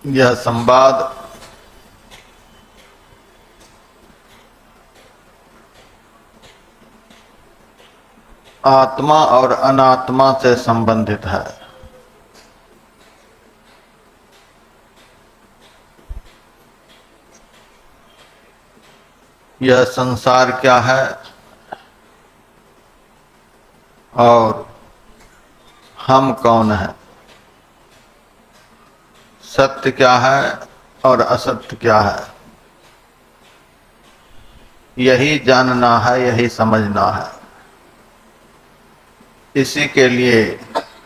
यह संवाद आत्मा और अनात्मा से संबंधित है। यह संसार क्या है और हम कौन हैं, सत्य क्या है और असत्य क्या है, यही जानना है, यही समझना है। इसी के लिए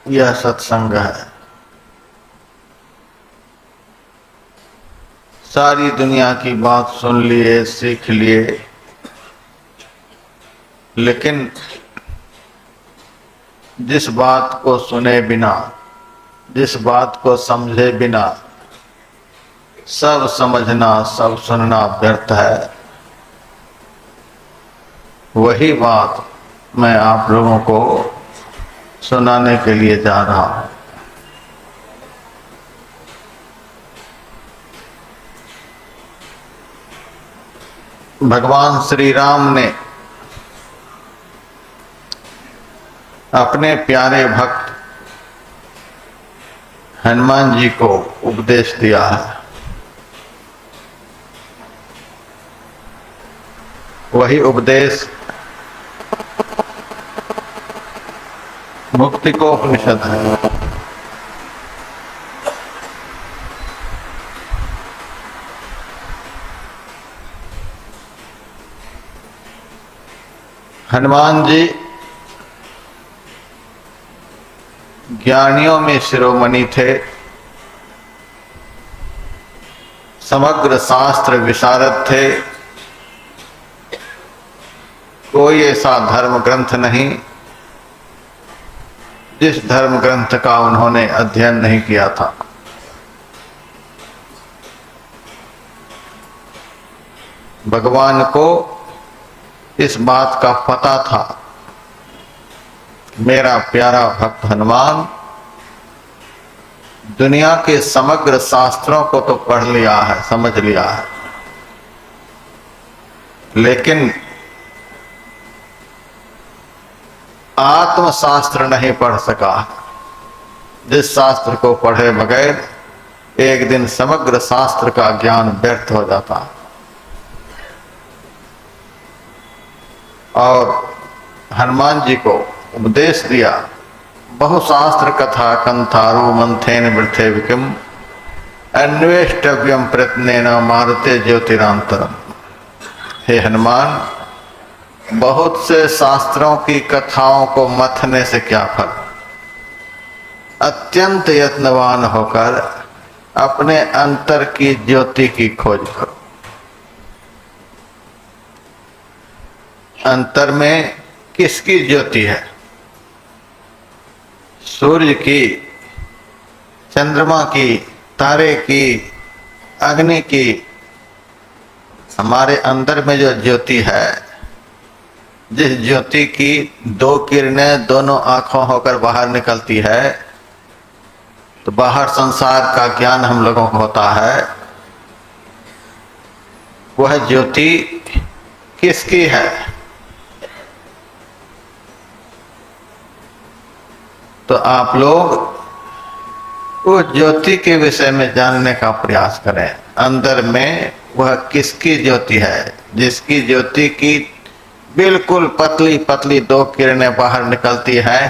यह सत्संग है। सारी दुनिया की बात सुन लिए, सीख लिए, लेकिन जिस बात को सुने बिना, जिस बात को समझे बिना सब समझना, सब सुनना व्यर्थ है। वही बात मैं आप लोगों को सुनाने के लिए जा रहा हूं। भगवान श्री राम ने अपने प्यारे भक्त हनुमान जी को उपदेश दिया है। वही उपदेश मुक्ति को उपनिषद है। हनुमान जी ज्ञानियों में शिरोमणि थे, समग्र शास्त्र विशारद थे। कोई ऐसा धर्म ग्रंथ नहीं जिस धर्म ग्रंथ का उन्होंने अध्ययन नहीं किया था। भगवान को इस बात का पता था, मेरा प्यारा भक्त हनुमान दुनिया के समग्र शास्त्रों को तो पढ़ लिया है, समझ लिया है, लेकिन आत्मशास्त्र नहीं पढ़ सका। जिस शास्त्र को पढ़े बगैर एक दिन समग्र शास्त्र का ज्ञान व्यर्थ हो जाता। और हनुमान जी को उपदेश दिया, बहुशास्त्र कथा कंथारो मंथेन वृथे विकिम अन्वेष्टव्यम प्रयत्नेन मारुते ज्योतिरांतरम। हे हनुमान, बहुत से शास्त्रों की कथाओं को मथने से क्या फल, अत्यंत यत्नवान होकर अपने अंतर की ज्योति की खोज करो। अंतर में किसकी ज्योति है? सूर्य की, चंद्रमा की, तारे की, अग्नि की। हमारे अंदर में जो ज्योति है, जिस ज्योति की दो किरणें दोनों आंखों होकर बाहर निकलती है, तो बाहर संसार का ज्ञान हम लोगों को होता है। वह ज्योति किसकी है? तो आप लोग उस ज्योति के विषय में जानने का प्रयास करें। अंदर में वह किसकी ज्योति है? जिसकी ज्योति की बिल्कुल पतली पतली दो किरणें बाहर निकलती है,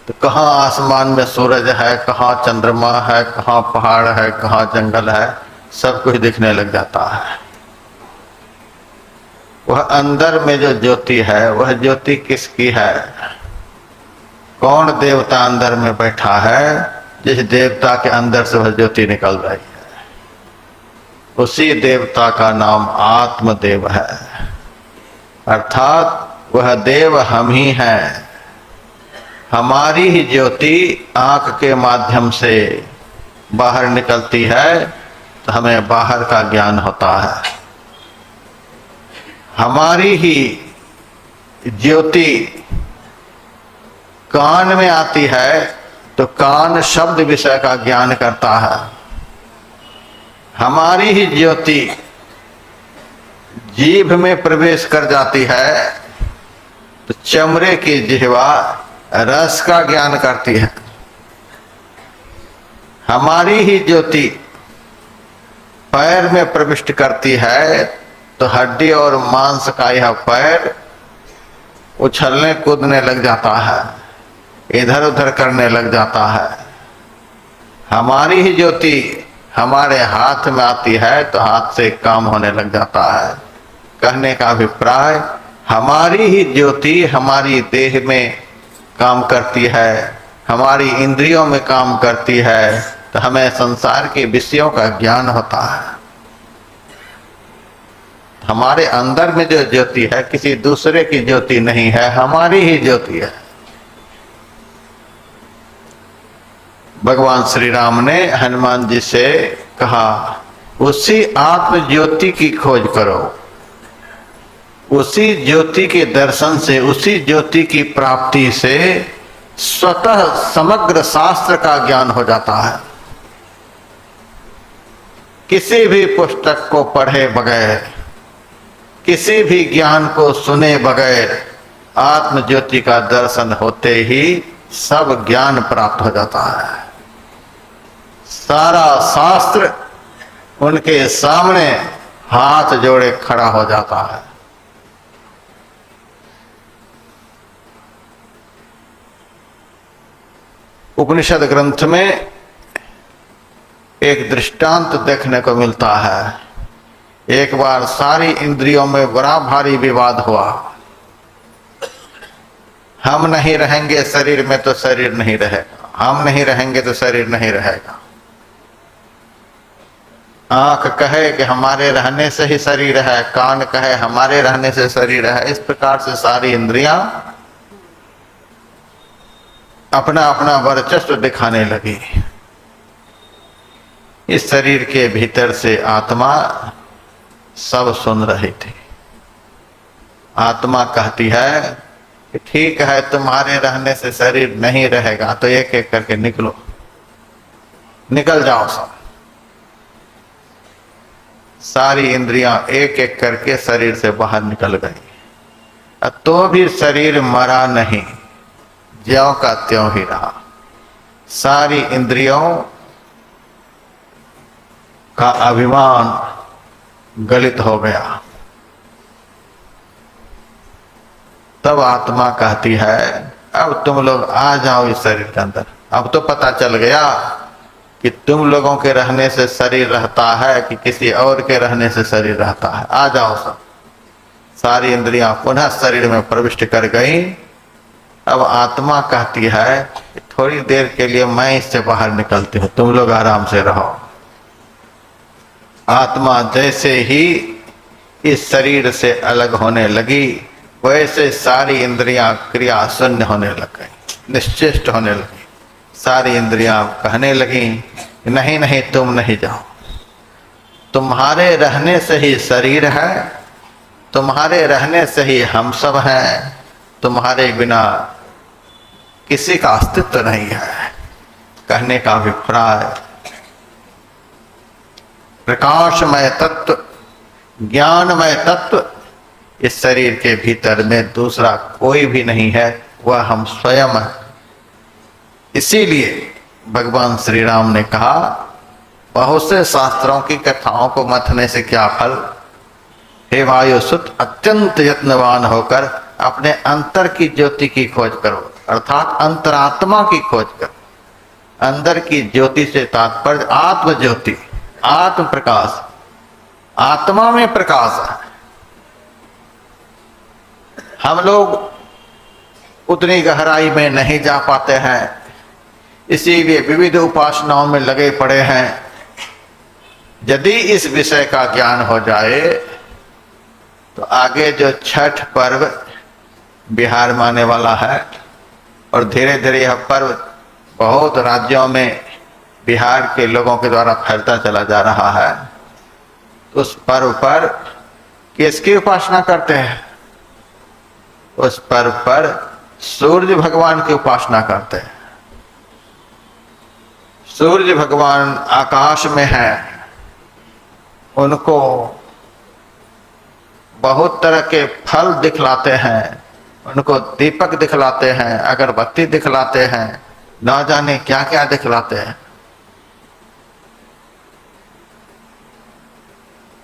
तो कहाँ आसमान में सूरज है, कहाँ चंद्रमा है, कहाँ पहाड़ है, कहाँ जंगल है, सब कुछ दिखने लग जाता है। वह अंदर में जो ज्योति है, वह ज्योति किसकी है? कौन देवता अंदर में बैठा है, जिस देवता के अंदर से वह ज्योति निकल रही है? उसी देवता का नाम आत्मदेव है। अर्थात वह देव हम ही हैं। हमारी ही ज्योति आंख के माध्यम से बाहर निकलती है, तो हमें बाहर का ज्ञान होता है। हमारी ही ज्योति कान में आती है, तो कान शब्द विषय का ज्ञान करता है। हमारी ही ज्योति जीभ में प्रवेश कर जाती है तो चमड़े की जिह्वा रस का ज्ञान करती है। हमारी ही ज्योति पैर में प्रविष्ट करती है तो हड्डी और मांस का यह पैर उछलने कूदने लग जाता है, इधर उधर करने लग जाता है। हमारी ही ज्योति हमारे हाथ में आती है तो हाथ से काम होने लग जाता है। कहने का अभिप्राय, हमारी ही ज्योति हमारी देह में काम करती है, हमारी इंद्रियों में काम करती है, तो हमें संसार के विषयों का ज्ञान होता है। हमारे अंदर में जो ज्योति है किसी दूसरे की ज्योति नहीं है, हमारी ही ज्योति है। भगवान श्री राम ने हनुमान जी से कहा, उसी आत्म ज्योति की खोज करो, उसी ज्योति के दर्शन से, उसी ज्योति की प्राप्ति से स्वतः समग्र शास्त्र का ज्ञान हो जाता है। किसी भी पुस्तक को पढ़े बगैर, किसी भी ज्ञान को सुने बगैर आत्म ज्योति का दर्शन होते ही सब ज्ञान प्राप्त हो जाता है। सारा शास्त्र उनके सामने हाथ जोड़े खड़ा हो जाता है। उपनिषद ग्रंथ में एक दृष्टांत देखने को मिलता है। एक बार सारी इंद्रियों में बड़ा भारी विवाद हुआ। हम नहीं रहेंगे शरीर में तो शरीर नहीं रहेगा, हम नहीं रहेंगे तो शरीर नहीं रहेगा। आंख कहे कि हमारे रहने से ही शरीर है, कान कहे हमारे रहने से शरीर है। इस प्रकार से सारी इंद्रियां अपना अपना वर्चस्व दिखाने लगी। इस शरीर के भीतर से आत्मा सब सुन रही थी। आत्मा कहती है कि ठीक है, तुम्हारे रहने से शरीर नहीं रहेगा तो एक एक करके निकलो, निकल जाओ सब। सारी इंद्रियां एक एक करके शरीर से बाहर निकल गई, तो भी शरीर मरा नहीं, ज्यों का त्यों ही रहा। सारी इंद्रियों का अभिमान गलित हो गया। तब आत्मा कहती है, अब तुम लोग आ जाओ इस शरीर के अंदर। अब तो पता चल गया कि तुम लोगों के रहने से शरीर रहता है कि किसी और के रहने से शरीर रहता है। आ जाओ सब। सारी इंद्रियां पुनः शरीर में प्रविष्ट कर गई। अब आत्मा कहती है कि थोड़ी देर के लिए मैं इससे बाहर निकलती हूं, तुम लोग आराम से रहो। आत्मा जैसे ही इस शरीर से अलग होने लगी, वैसे सारी इंद्रियां क्रिया शून्य होने लग गई, निश्चेष्ट होने लगी। सारी इंद्रियां कहने लगी, नहीं नहीं तुम नहीं जाओ, तुम्हारे रहने से ही शरीर है, तुम्हारे रहने से ही हम सब हैं, तुम्हारे बिना किसी का अस्तित्व नहीं है। कहने का अभिप्राय, प्रकाशमय तत्व, ज्ञानमय तत्व इस शरीर के भीतर में दूसरा कोई भी नहीं है, वह हम स्वयं है। इसीलिए भगवान श्री राम ने कहा, बहुत से शास्त्रों की कथाओं को मथने से क्या फल। हे वायुसुत, अत्यंत यत्नवान होकर अपने अंतर की ज्योति की खोज करो, अर्थात अंतरात्मा की खोज करो। अंदर की ज्योति से तात्पर्य आत्म ज्योति, आत्म प्रकाश, आत्मा में प्रकाश है। हम लोग उतनी गहराई में नहीं जा पाते हैं, इसीलिए विविध उपासनाओं में लगे पड़े हैं। यदि इस विषय का ज्ञान हो जाए तो आगे जो छठ पर्व बिहार में आने वाला है, और धीरे धीरे यह पर्व बहुत राज्यों में बिहार के लोगों के द्वारा फैलता चला जा रहा है, उस पर्व पर किसकी उपासना करते हैं? उस पर्व पर सूर्य भगवान की उपासना करते हैं। सूर्य भगवान आकाश में है, उनको बहुत तरह के फल दिखलाते हैं, उनको दीपक दिखलाते हैं, अगरबत्ती दिखलाते हैं, ना जाने क्या क्या दिखलाते हैं।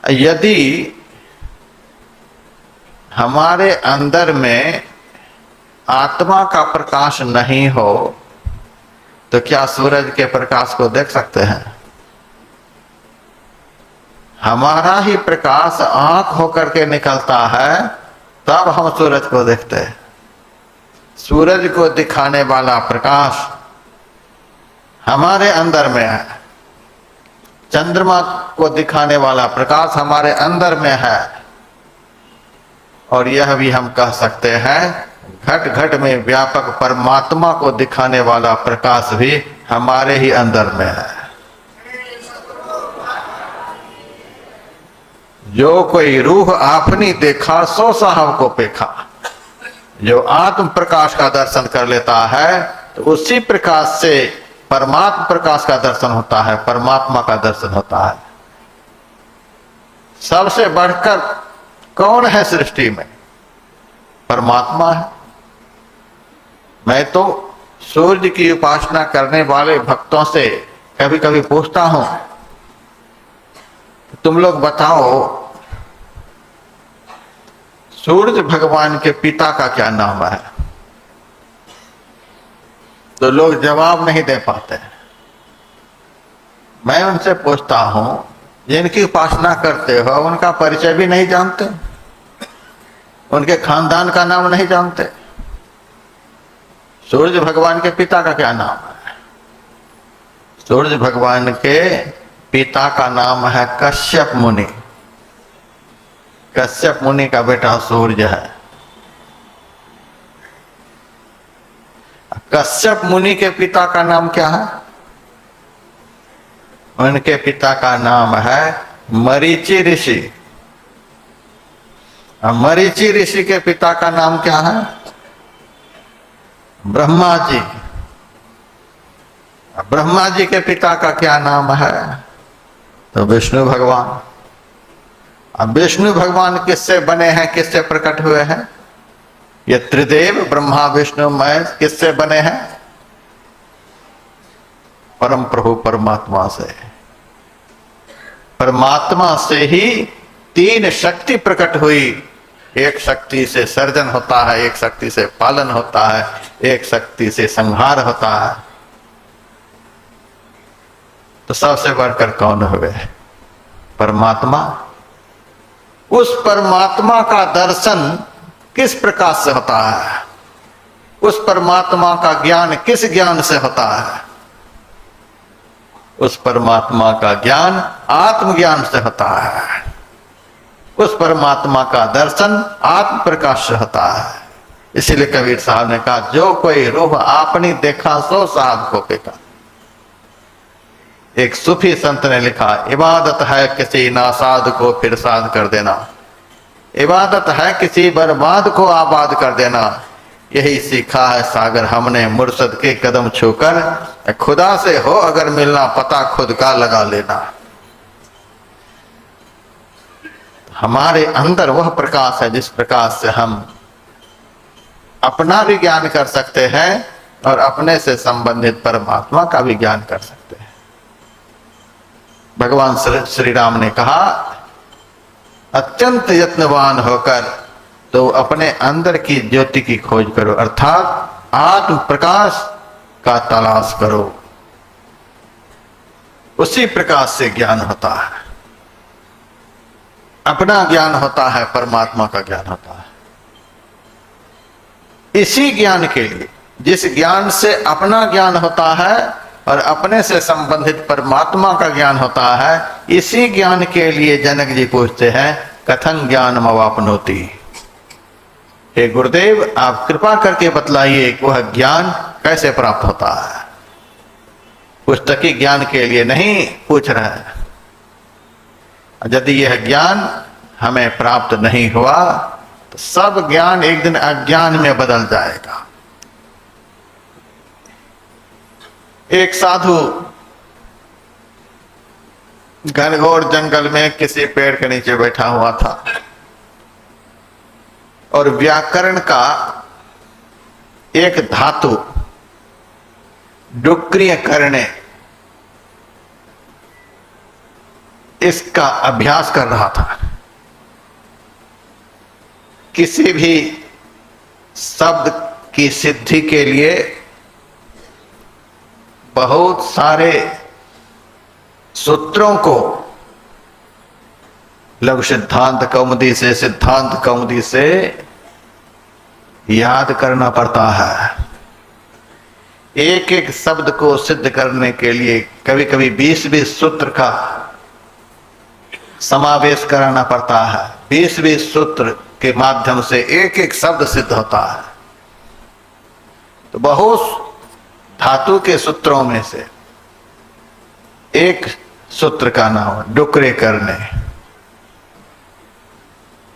यदि हमारे अंदर में आत्मा का प्रकाश नहीं हो तो क्या सूरज के प्रकाश को देख सकते हैं? हमारा ही प्रकाश आंख होकर के निकलता है, तब हम सूरज को देखते हैं। सूरज को दिखाने वाला प्रकाश हमारे अंदर में है, चंद्रमा को दिखाने वाला प्रकाश हमारे अंदर में है, और यह भी हम कह सकते हैं घट घट में व्यापक परमात्मा को दिखाने वाला प्रकाश भी हमारे ही अंदर में है। जो कोई रूह आपनी देखा सो साहब को पेखा। जो आत्म प्रकाश का दर्शन कर लेता है तो उसी प्रकाश से परमात्मा प्रकाश का दर्शन होता है, परमात्मा का दर्शन होता है। सबसे बढ़कर कौन है सृष्टि में? परमात्मा है। मैं तो सूर्य की उपासना करने वाले भक्तों से कभी कभी पूछता हूं, तुम लोग बताओ सूर्य भगवान के पिता का क्या नाम है? तो लोग जवाब नहीं दे पाते। मैं उनसे पूछता हूं, जिनकी उपासना करते हो उनका परिचय भी नहीं जानते, उनके खानदान का नाम नहीं जानते। सूर्य भगवान के पिता का क्या नाम है? सूर्य भगवान के पिता का नाम है कश्यप मुनि। कश्यप मुनि का बेटा सूर्य है। कश्यप मुनि के पिता का नाम क्या है? उनके पिता का नाम है मरीचि ऋषि। मरीचि ऋषि के पिता का नाम क्या है? ब्रह्मा जी। ब्रह्मा जी के पिता का क्या नाम है? तो विष्णु भगवान। अब विष्णु भगवान किससे बने हैं, किससे प्रकट हुए हैं? ये त्रिदेव ब्रह्मा विष्णु महेश किससे बने हैं? परम प्रभु परमात्मा से। परमात्मा से ही तीन शक्ति प्रकट हुई। एक शक्ति से सर्जन होता है, एक शक्ति से पालन होता है, एक शक्ति से संहार होता है। तो सबसे बढ़कर कौन हुए? परमात्मा। उस परमात्मा का दर्शन किस प्रकार से होता है? उस परमात्मा का ज्ञान किस ज्ञान से होता है? उस परमात्मा का ज्ञान आत्मज्ञान से होता है। उस परमात्मा का दर्शन आत्म प्रकाश से होता है। इसीलिए कबीर साहब ने कहा, जो कोई रूह आपने देखा सो साहब को पेखा। एक सूफी संत ने लिखा, इबादत है किसी नासाद को फिर साध कर देना। इबादत है किसी बर्बाद को आबाद कर देना। यही सीखा है सागर हमने मुर्शद के कदम छूकर। खुदा से हो अगर मिलना पता खुद का लगा लेना। हमारे अंदर वह प्रकाश है जिस प्रकाश से हम अपना भी ज्ञान कर सकते हैं और अपने से संबंधित परमात्मा का भी ज्ञान कर सकते हैं। भगवान श्री राम ने कहा, अत्यंत यत्नवान होकर तो अपने अंदर की ज्योति की खोज करो, अर्थात आत्म प्रकाश का तलाश करो। उसी प्रकाश से ज्ञान होता है। अपना ज्ञान होता है, परमात्मा का ज्ञान होता है। इसी ज्ञान के लिए, जिस ज्ञान से अपना ज्ञान होता है और अपने से संबंधित परमात्मा का ज्ञान होता है, इसी ज्ञान के लिए जनक जी पूछते हैं, कथन ज्ञान मवापनोति। हे गुरुदेव, आप कृपा करके बतलाइए कि वह ज्ञान कैसे प्राप्त होता है। पुस्तकी ज्ञान के लिए नहीं पूछ रहे हैं। यदि यह ज्ञान हमें प्राप्त नहीं हुआ तो सब ज्ञान एक दिन अज्ञान में बदल जाएगा। एक साधु घनघोर जंगल में किसी पेड़ के नीचे बैठा हुआ था और व्याकरण का एक धातु डुक्रिय करने इसका अभ्यास कर रहा था। किसी भी शब्द की सिद्धि के लिए बहुत सारे सूत्रों को लघु सिद्धांत कौमुदी से सिद्धांत कौमुदी से याद करना पड़ता है। एक एक शब्द को सिद्ध करने के लिए कभी कभी 20-20 सूत्र का समावेश कराना पड़ता है। 20-20 सूत्र के माध्यम से एक एक शब्द सिद्ध होता है। तो बहुत धातु के सूत्रों में से एक सूत्र का नाम डुकरे करने।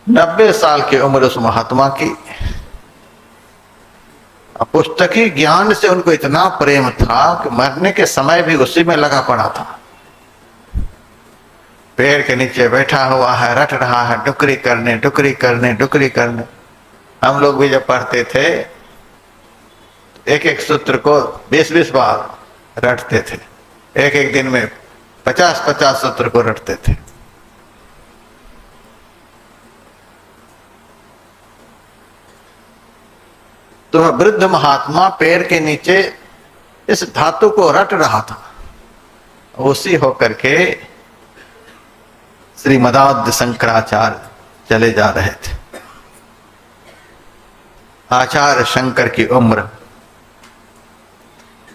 90 साल की उम्र उस महात्मा की। पुस्तकी ज्ञान से उनको इतना प्रेम था कि मरने के समय भी उसी में लगा पड़ा था। पेड़ के नीचे बैठा हुआ है, रट रहा है डुकरी करने डुकरी करने डुकरी करने। हम लोग भी जब पढ़ते थे एक एक सूत्र को 20-20 बार रटते थे। एक एक दिन में 50-50 सूत्र को रटते थे। तो वह वृद्ध महात्मा पेड़ के नीचे इस धातु को रट रहा था। उसी होकर के श्रीमदाद्य शंकराचार्य चले जा रहे थे। आचार्य शंकर की उम्र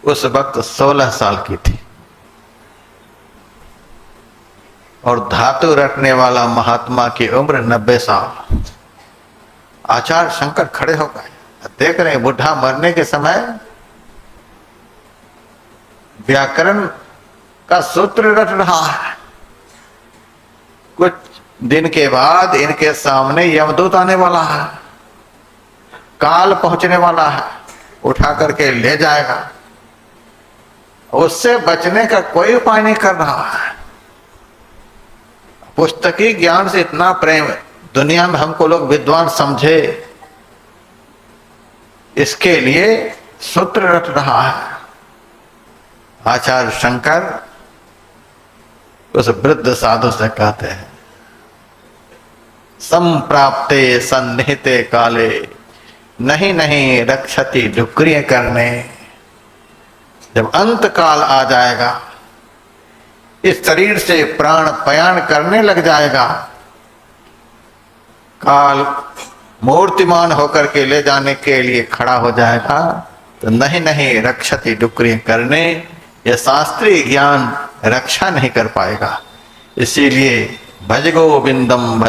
उस वक्त 16 साल की थी और धातु रटने वाला महात्मा की उम्र 90 साल। आचार्य शंकर खड़े हो गए, देख रहे बुढ़ा मरने के समय व्याकरण का सूत्र रट रहा है। कुछ दिन के बाद इनके सामने यमदूत आने वाला है, काल पहुंचने वाला है, उठा करके ले जाएगा। उससे बचने का कोई उपाय नहीं कर रहा है। पुस्तकी ज्ञान से इतना प्रेम, दुनिया में हमको लोग विद्वान समझे, इसके लिए सूत्र रट रहा है। आचार्य शंकर उस वृद्ध साधु से कहते हैं, संप्राप्ते सन्निहिते काले नहीं नहीं रक्षति डुक्रिय करने। जब अंत काल आ जाएगा, इस शरीर से प्राण पयान करने लग जाएगा, काल मूर्तिमान होकर के ले जाने के लिए खड़ा हो जाएगा, तो नहीं नहीं रक्षति डुक्रिय करने, यह शास्त्रीय ज्ञान रक्षा नहीं कर पाएगा। इसीलिए भज गोविंदम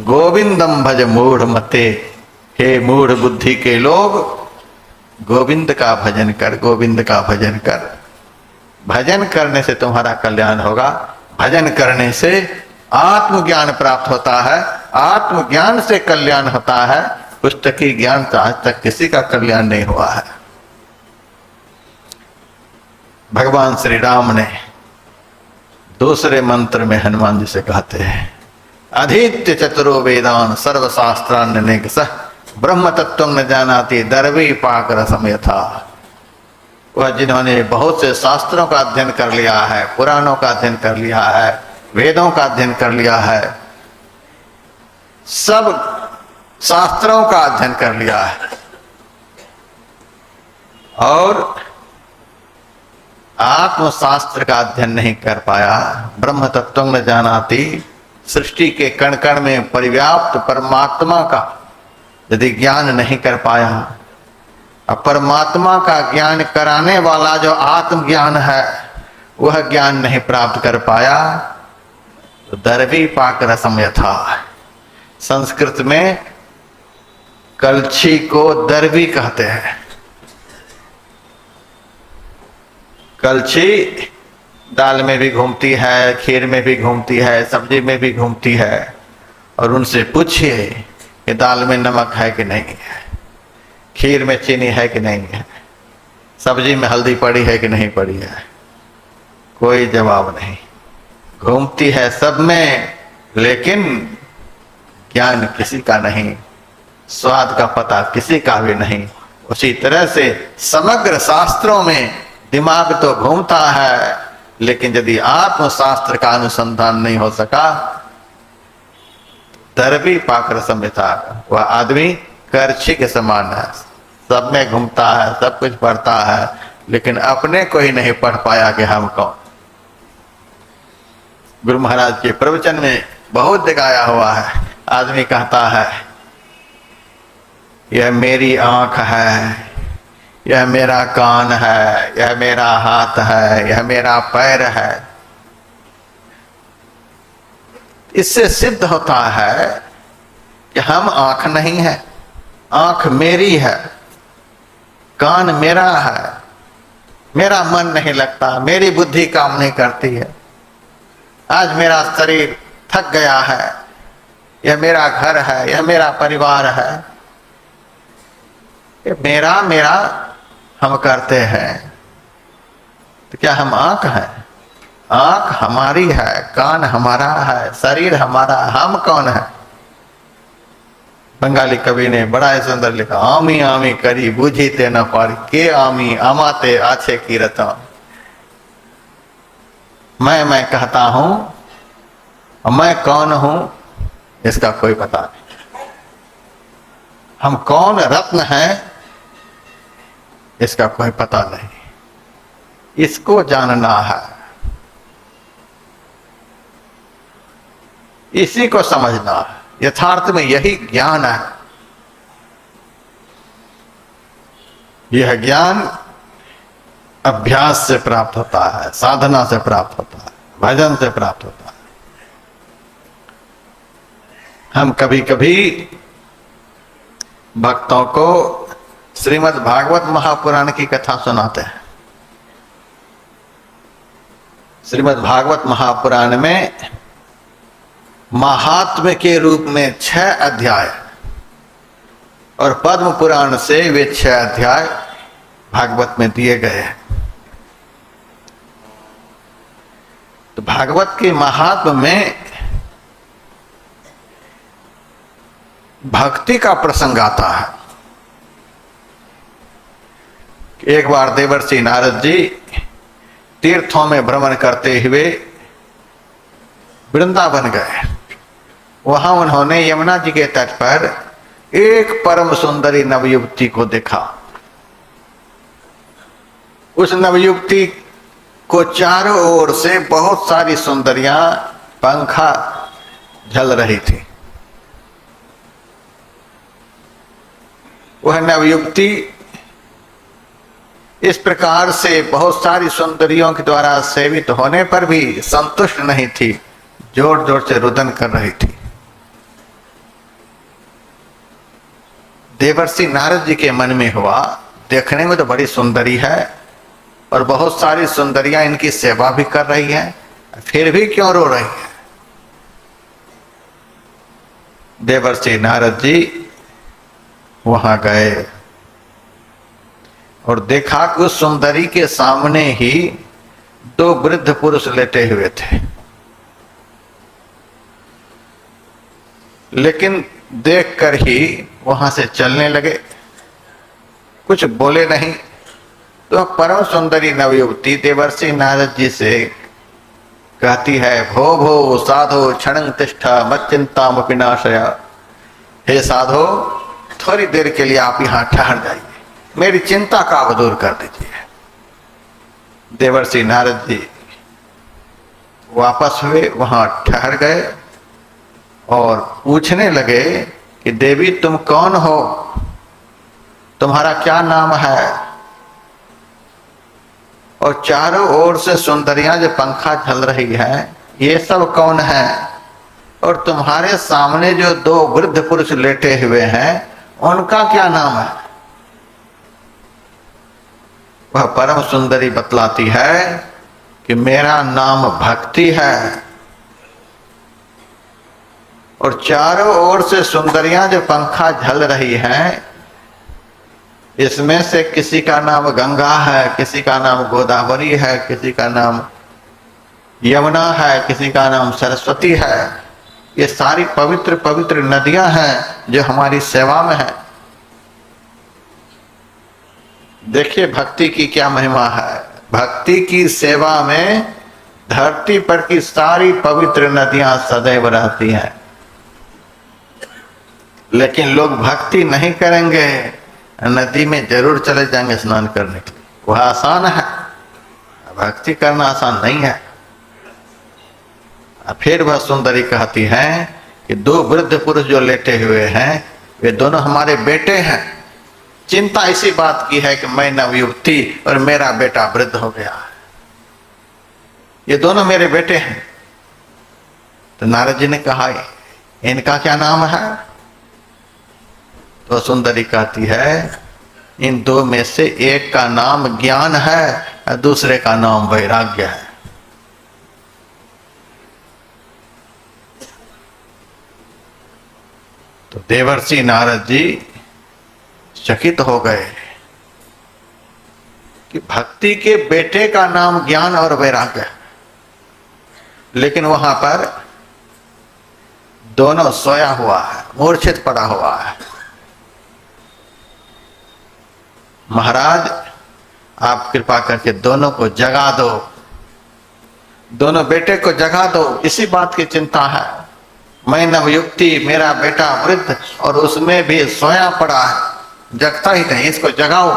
गोविंदम भज मूढ़ मते। हे मूढ़ बुद्धि के लोग, गोविंद का भजन कर, गोविंद का भजन कर। भजन करने से तुम्हारा कल्याण होगा। भजन करने से आत्मज्ञान प्राप्त होता है, आत्मज्ञान से कल्याण होता है। पुस्तकी ज्ञान से आज तक किसी का कल्याण नहीं हुआ है। भगवान श्री राम ने दूसरे मंत्र में हनुमान जी से कहते हैं, अधीत्य चतुरो वेदान सर्वशास्त्रान्यनेक सह ब्रह्म तत्व न जानाति दर्वी पाक रसम यथा। वह जिन्होंने बहुत से शास्त्रों का अध्ययन कर लिया है, पुराणों का अध्ययन कर लिया है, वेदों का अध्ययन कर लिया है, सब शास्त्रों का अध्ययन कर लिया है और आत्मशास्त्र का अध्ययन नहीं कर पाया, ब्रह्म तत्व न जानाति, सृष्टि के कण कण में परिव्याप्त परमात्मा का यदि ज्ञान नहीं कर पाया, अब परमात्मा का ज्ञान कराने वाला जो आत्मज्ञान है वह ज्ञान नहीं प्राप्त कर पाया, तो दर्वी पाक रसम यथा। संस्कृत में कलछी को दर्वी कहते हैं। कलछी दाल में भी घूमती है, खीर में भी घूमती है, सब्जी में भी घूमती है, और उनसे पूछिए कि दाल में नमक है कि नहीं है, खीर में चीनी है कि नहीं है, सब्जी में हल्दी पड़ी है कि नहीं पड़ी है, कोई जवाब नहीं। घूमती है सब में, लेकिन ज्ञान किसी का नहीं, स्वाद का पता किसी का भी नहीं। उसी तरह से समग्र शास्त्रों में दिमाग तो घूमता है, लेकिन यदि आत्मशास्त्र का अनुसंधान नहीं हो सका, दरबी पाकर संहिता वह आदमी करछी के समान है, सब में घूमता है, सब कुछ पढ़ता है, लेकिन अपने को ही नहीं पढ़ पाया कि हम कौन। गुरु महाराज के प्रवचन में बहुत दिखाया हुआ है, आदमी कहता है यह मेरी आंख है, यह मेरा कान है, यह मेरा हाथ है, यह मेरा पैर है। इससे सिद्ध होता है कि हम आंख नहीं है, आंख मेरी है, कान मेरा है, मेरा मन नहीं लगता, मेरी बुद्धि काम नहीं करती है, आज मेरा शरीर थक गया है, यह मेरा घर है, यह मेरा परिवार है, ये मेरा मेरा हम करते हैं। तो क्या हम आंख हैं? आंख हमारी है, कान हमारा है, शरीर हमारा, हम कौन है? बंगाली कवि ने बड़ा सुंदर लिखा, आमी आमी करी बूझी ते न पारी, के आमी आमाते आछे की रता। मैं कहता हूं, मैं कौन हूं इसका कोई पता नहीं। हम कौन रत्न हैं इसका कोई पता नहीं, इसको जानना है, इसी को समझना है। यथार्थ में यही ज्ञान है। यह ज्ञान अभ्यास से प्राप्त होता है, साधना से प्राप्त होता है, भजन से प्राप्त होता है। हम कभी कभी भक्तों को श्रीमद् भागवत महापुराण की कथा सुनाते हैं। श्रीमद् भागवत महापुराण में महात्म्य के रूप में 6 अध्याय और पद्म पुराण से वे 6 अध्याय भागवत में दिए गए हैं। तो भागवत के महात्म्य में भक्ति का प्रसंग आता है। एक बार देवर्षि नारद जी तीर्थों में भ्रमण करते हुए वृंदावन गए। वहां उन्होंने यमुना जी के तट पर एक परम सुंदरी नवयुवती को देखा। उस नवयुवती को चारों ओर से बहुत सारी सुंदरियां पंखा झल रही थी। वह नवयुवती इस प्रकार से बहुत सारी सुंदरियों के द्वारा सेवित होने पर भी संतुष्ट नहीं थी, जोर जोर से रुदन कर रही थी। देवर्षि नारद जी के मन में हुआ, देखने में तो बड़ी सुंदरी है और बहुत सारी सुंदरियां इनकी सेवा भी कर रही हैं, फिर भी क्यों रो रही है? देवर्षि नारद जी वहां गए और देखा कि उस सुंदरी के सामने ही 2 वृद्ध पुरुष लेटे हुए थे, लेकिन देखकर ही वहां से चलने लगे, कुछ बोले नहीं। तो परम सुंदरी नवयुवती देवर्षि नारद जी से कहती है, भो भो साधो क्षणं तिष्ठा मच्चिंताम विनाशया। हे साधो, थोड़ी देर के लिए आप यहाँ ठहर जाइए, मेरी चिंता का आप दूर कर दीजिए। देवर्षि नारद जी वापस हुए, वहां ठहर गए और पूछने लगे कि देवी तुम कौन हो, तुम्हारा क्या नाम है? और चारों ओर से सुंदरियां जो पंखा झल रही है, ये सब कौन है? और तुम्हारे सामने जो 2 वृद्ध पुरुष लेटे हुए हैं, उनका क्या नाम है? वह परम सुंदरी बतलाती है कि मेरा नाम भक्ति है। और चारों ओर से सुंदरियां जो पंखा झल रही हैं, इसमें से किसी का नाम गंगा है, किसी का नाम गोदावरी है, किसी का नाम यमुना है, किसी का नाम सरस्वती है। ये सारी पवित्र पवित्र नदियां हैं जो हमारी सेवा में है। देखिए भक्ति की क्या महिमा है। भक्ति की सेवा में धरती पर की सारी पवित्र नदियां सदैव रहती हैं। लेकिन लोग भक्ति नहीं करेंगे, नदी में जरूर चले जाएंगे स्नान करने के लिए। वह आसान है, भक्ति करना आसान नहीं है। फिर वह सुंदरी कहती है कि दो वृद्ध पुरुष जो लेटे हुए हैं वे दोनों हमारे बेटे हैं। चिंता इसी बात की है कि मैं नवयुवती और मेरा बेटा वृद्ध हो गया है। ये दोनों मेरे बेटे हैं। तो नारद जी ने कहा इनका क्या नाम है? तो सुंदरी कहती है इन दो में से एक का नाम ज्ञान है और दूसरे का नाम वैराग्य है। तो देवर्षि नारद जी चकित हो गए कि भक्ति के बेटे का नाम ज्ञान और वैराग्य है, लेकिन वहां पर दोनों सोया हुआ है, मूर्छित पड़ा हुआ है। महाराज आप कृपा करके दोनों को जगा दो, दोनों बेटे को जगा दो। इसी बात की चिंता है। मैं नवयुक्ति, मेरा बेटा वृद्ध, और उसमें भी सोया पड़ा है, जगता ही नहीं, इसको जगाओ।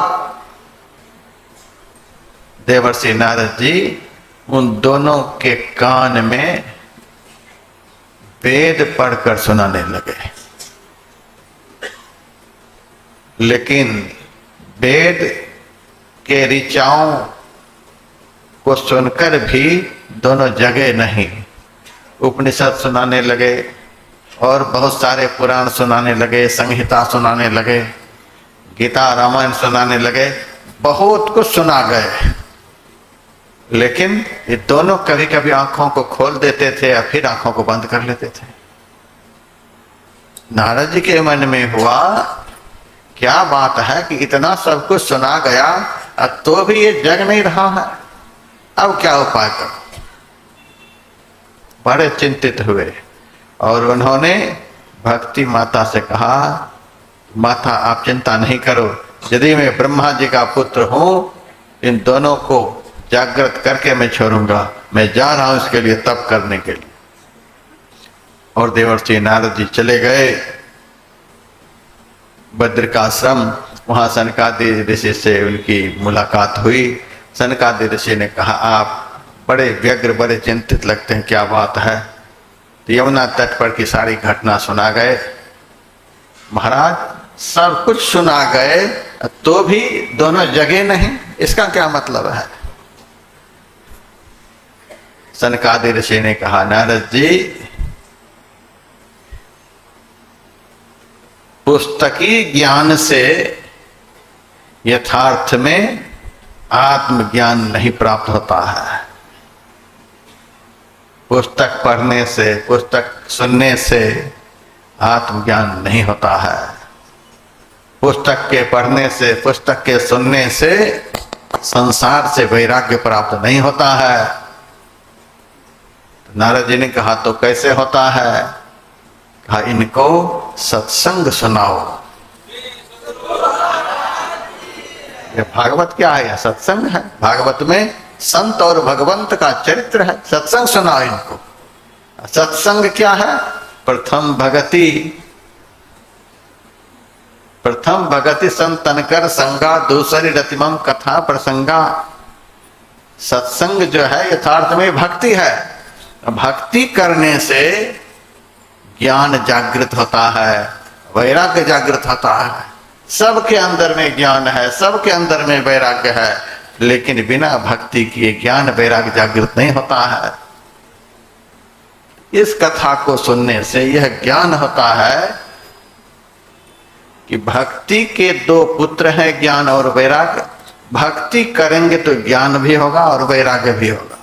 देवर्षि नारद जी उन दोनों के कान में वेद पढ़कर सुनाने लगे। लेकिन वेद के ऋचाओं को सुनकर भी दोनों जगे नहीं। उपनिषद सुनाने लगे और बहुत सारे पुराण सुनाने लगे, संहिता सुनाने लगे, गीता रामायण सुनाने लगे, बहुत कुछ सुना गए। लेकिन ये दोनों कभी कभी आंखों को खोल देते थे या फिर आंखों को बंद कर लेते थे। नारद जी के मन में हुआ क्या बात है कि इतना सब कुछ सुना गया तो भी ये जग नहीं रहा है, अब क्या उपाय करो। बड़े चिंतित हुए और उन्होंने भक्ति माता से कहा माता आप चिंता नहीं करो, यदि मैं ब्रह्मा जी का पुत्र हूं इन दोनों को जागृत करके मैं छोड़ूंगा। मैं जा रहा हूं इसके लिए तप करने के लिए। और देवर्षि नारद जी चले गए बद्रिकाश्रम। वहां सनकादि ऋषि से उनकी मुलाकात हुई। सनकादि ऋषि ने कहा आप बड़े व्यग्र, बड़े चिंतित लगते हैं, क्या बात है? तो यमुना तट पर की सारी घटना सुना गए। महाराज सब कुछ सुना गए तो भी दोनों जगे नहीं, इसका क्या मतलब है? सनकादि ऋषि ने कहा नारद जी पुस्तकी ज्ञान से यथार्थ में आत्मज्ञान नहीं प्राप्त होता है। पुस्तक पढ़ने से, पुस्तक सुनने से आत्मज्ञान नहीं होता है। पुस्तक के पढ़ने से, पुस्तक के सुनने से संसार से वैराग्य प्राप्त नहीं होता है। नारद जी ने कहा तो कैसे होता है? कहा इनको सत्संग सुनाओ। ये भागवत क्या है? यह सत्संग है। भागवत में संत और भगवंत का चरित्र है। सत्संग सुनाओ इनको। सत्संग क्या है? प्रथम भगति, प्रथम भगति संतन कर संगा, दूसरी रतिमम कथा प्रसंगा। सत्संग जो है यथार्थ में भक्ति है। भक्ति करने से ज्ञान जागृत होता है, वैराग्य जागृत होता है। सबके अंदर में ज्ञान है, सबके अंदर में वैराग्य है, लेकिन बिना भक्ति किए ज्ञान वैराग्य जागृत नहीं होता है। इस कथा को सुनने से यह ज्ञान होता है कि भक्ति के दो पुत्र हैं, ज्ञान और वैराग्य। भक्ति करेंगे तो ज्ञान भी होगा और वैराग्य भी होगा।